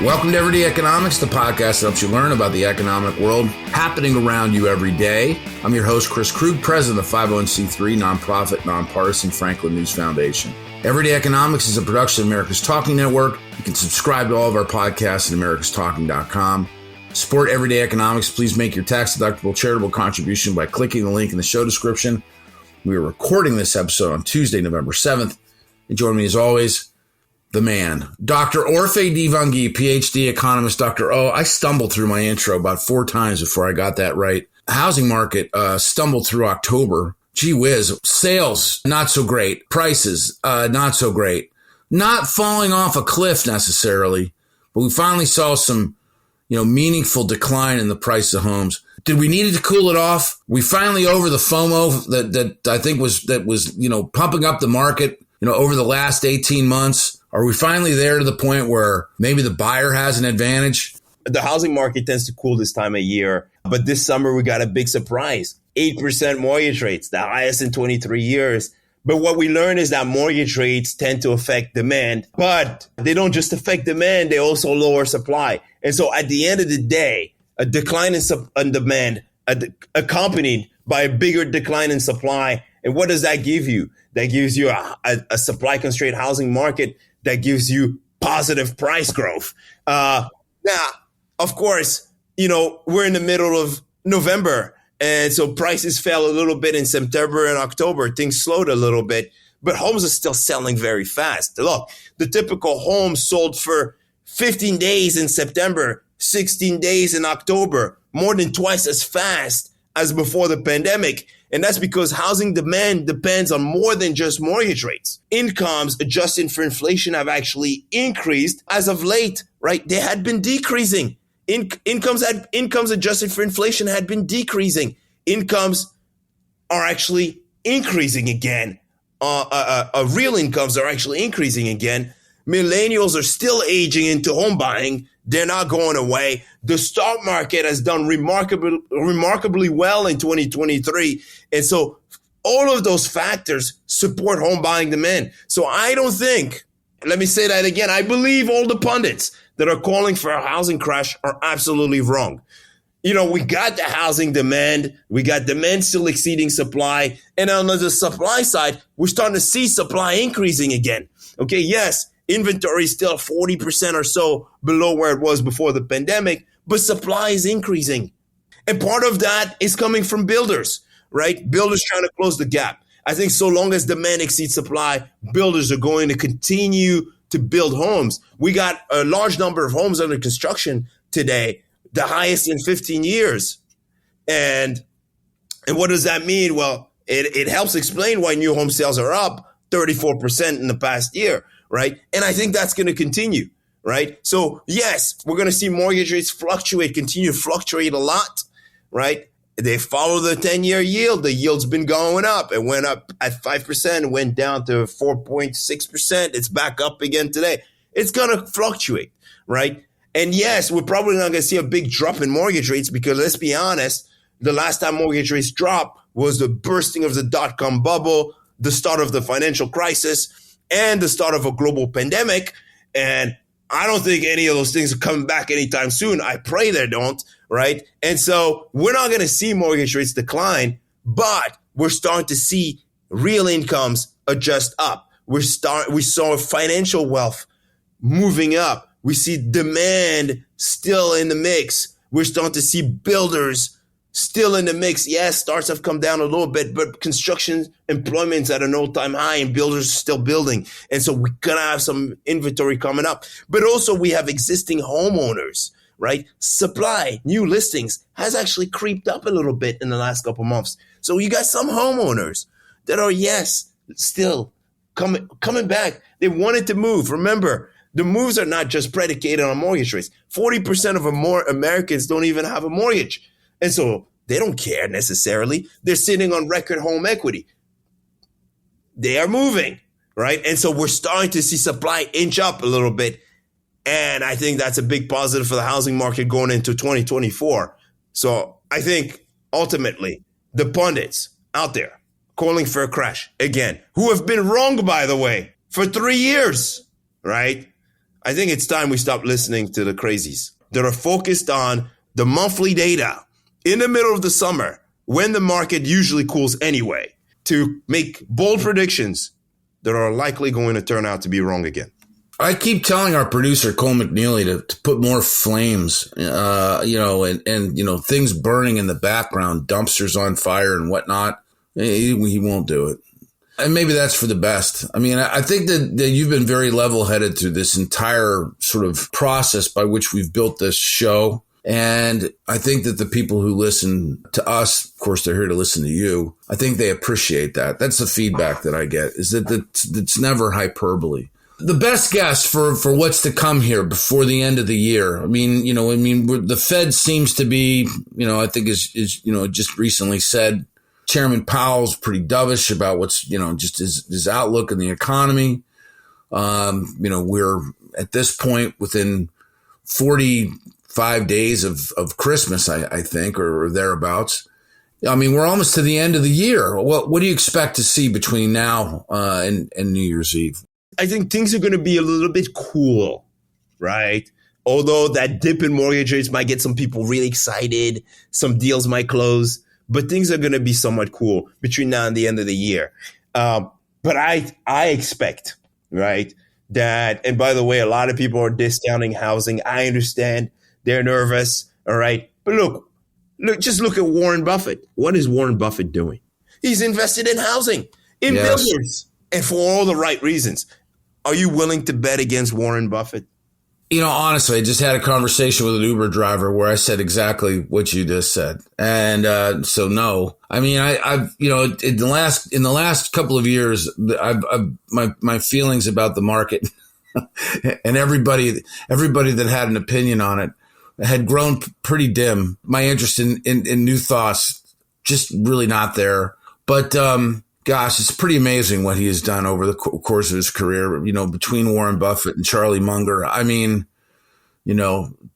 Welcome to Everyday Economics, the podcast that helps you learn about the economic world happening around you every day. I'm your host, Chris Krug, president of the 501c3 nonprofit, nonpartisan Franklin News Foundation. Everyday Economics is a production of America's Talking Network. You can subscribe to all of our podcasts at americastalking.com. Support Everyday Economics. Please make your tax-deductible charitable contribution by clicking the link in the show description. We are recording this episode on Tuesday, November 7th. And join me as always, the man, Dr. Orphe Divounguy, PhD economist. Dr. O, I stumbled through my intro about 4 times before I got that right. Housing market stumbled through October. Gee whiz, sales, not so great. Prices, not so great. Not falling off a cliff necessarily, but we finally saw some, meaningful decline in the price of homes. Did we need to cool it off? We finally over the FOMO that I think was pumping up the market, over the last 18 months. Are we finally there to the point where maybe the buyer has an advantage? The housing market tends to cool this time of year, but this summer we got a big surprise. 8% mortgage rates, the highest in 23 years. But what we learned is that mortgage rates tend to affect demand, but they don't just affect demand, they also lower supply. And so at the end of the day, a decline in demand accompanied by a bigger decline in supply. And what does that give you? That gives you a supply-constrained housing market that gives you positive price growth. Now, of course, we're in the middle of November, and so prices fell a little bit in September and October. Things slowed a little bit, but homes are still selling very fast. Look, the typical home sold for 15 days in September, 16 days in October, more than twice as fast as before the pandemic. And that's because housing demand depends on more than just mortgage rates. Incomes adjusted for inflation have actually increased as of late, right? They had been decreasing. Incomes adjusted for inflation had been decreasing. Incomes are actually increasing again. Real incomes are actually increasing again. Millennials are still aging into home buying. They're not going away. The stock market has done remarkably well in 2023. And so all of those factors support home buying demand. So I don't think, let me say that again, I believe all the pundits that are calling for a housing crash are absolutely wrong. We got the housing demand. We got demand still exceeding supply. And on the supply side, we're starting to see supply increasing again. Okay, yes. Inventory is still 40% or so below where it was before the pandemic, but supply is increasing. And part of that is coming from builders, right? Builders trying to close the gap. I think so long as demand exceeds supply, builders are going to continue to build homes. We got a large number of homes under construction today, the highest in 15 years. And what does that mean? Well, it helps explain why new home sales are up 34% in the past year. Right. And I think that's going to continue. Right. So, yes, we're going to see mortgage rates continue to fluctuate a lot. Right. They follow the 10-year yield. The yield's been going up. It went up at 5%, went down to 4.6%. It's back up again today. It's going to fluctuate. Right. And yes, we're probably not going to see a big drop in mortgage rates because, let's be honest, the last time mortgage rates dropped was the bursting of the dot-com bubble, the start of the financial crisis, and the start of a global pandemic. And I don't think any of those things are coming back anytime soon. I pray they don't, right? And so we're not going to see mortgage rates decline, but we're starting to see real incomes adjust up. We saw financial wealth moving up. We see demand still in the mix. We're starting to see builders still in the mix. Yes, starts have come down a little bit, but construction employment's at an all-time high and builders are still building. And so we're going to have some inventory coming up. But also we have existing homeowners, right? Supply, new listings has actually creeped up a little bit in the last couple months. So you got some homeowners that are, yes, still coming back. They wanted to move. Remember, the moves are not just predicated on mortgage rates. 40% of Americans don't even have a mortgage. And so they don't care necessarily. They're sitting on record home equity. They are moving, right? And so we're starting to see supply inch up a little bit. And I think that's a big positive for the housing market going into 2024. So I think ultimately the pundits out there calling for a crash again, who have been wrong, by the way, for 3 years, right? I think it's time we stop listening to the crazies that are focused on the monthly data in the middle of the summer when the market usually cools anyway to make bold predictions that are likely going to turn out to be wrong again. I keep telling our producer, Cole McNeely, to put more flames, and things burning in the background, dumpsters on fire and whatnot. He won't do it. And maybe that's for the best. I mean, I think that you've been very level-headed through this entire sort of process by which we've built this show. And I think that the people who listen to us, of course, they're here to listen to you. I think they appreciate that. That's the feedback that I get, is that it's never hyperbole. The best guess for what's to come here before the end of the year. The Fed seems to be, I think is just recently said, Chairman Powell's pretty dovish about what's, just his outlook in the economy. We're at this point within 45 days of Christmas, I think, or thereabouts. I mean, we're almost to the end of the year. What do you expect to see between now and New Year's Eve? I think things are going to be a little bit cool, right? Although that dip in mortgage rates might get some people really excited, some deals might close, but things are going to be somewhat cool between now and the end of the year. But I expect, right, that, and by the way, a lot of people are discounting housing. I understand they're nervous, all right? But look, just look at Warren Buffett. What is Warren Buffett doing? He's invested in housing, in buildings, and for all the right reasons. Are you willing to bet against Warren Buffett? Honestly, I just had a conversation with an Uber driver where I said exactly what you just said. And so no, I mean, I've in the last couple of years, my feelings about the market and everybody that had an opinion on it had grown pretty dim. My interest in new thoughts just really not there. But gosh, it's pretty amazing what he has done over the course of his career, between Warren Buffett and Charlie Munger. I mean,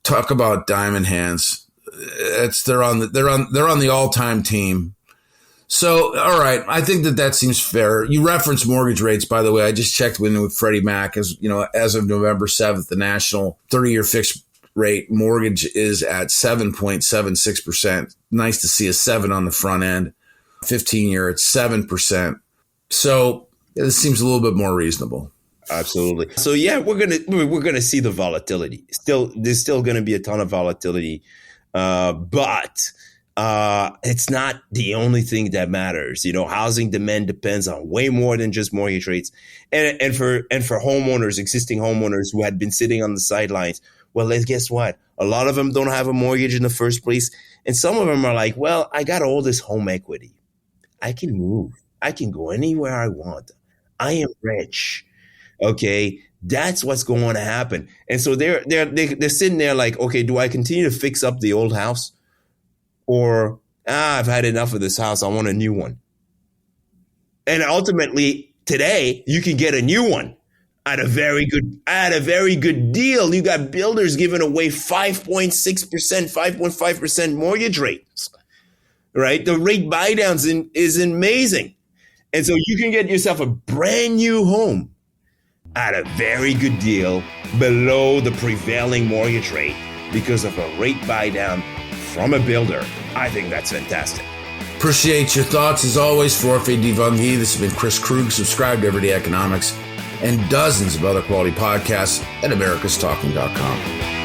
talk about diamond hands. They're on the all-time team. So, all right, I think that seems fair. You referenced mortgage rates, by the way. I just checked with Freddie Mac as of November 7th, the national 30-year fixed rate mortgage is at 7.76%. Nice to see a 7 on the front end. 15-year, it's 7%. So this seems a little bit more reasonable. Absolutely. So yeah, we're gonna see the volatility. There's still gonna be a ton of volatility, but it's not the only thing that matters. Housing demand depends on way more than just mortgage rates, and for homeowners, existing homeowners who had been sitting on the sidelines. Well, guess what? A lot of them don't have a mortgage in the first place, and some of them are like, well, I got all this home equity. I can move. I can go anywhere I want. I am rich. Okay, that's what's going to happen. And so they're sitting there like, okay, do I continue to fix up the old house, or I've had enough of this house. I want a new one. And ultimately, today you can get a new one at a very good deal. You got builders giving away 5.6%, 5.5% mortgage rates. Right? The rate buy downs is amazing. And so you can get yourself a brand new home at a very good deal below the prevailing mortgage rate because of a rate buy down from a builder. I think that's fantastic. Appreciate your thoughts as always. For Orphe Divounguy, this has been Chris Krug. Subscribe to Everyday Economics and dozens of other quality podcasts at americastalking.com.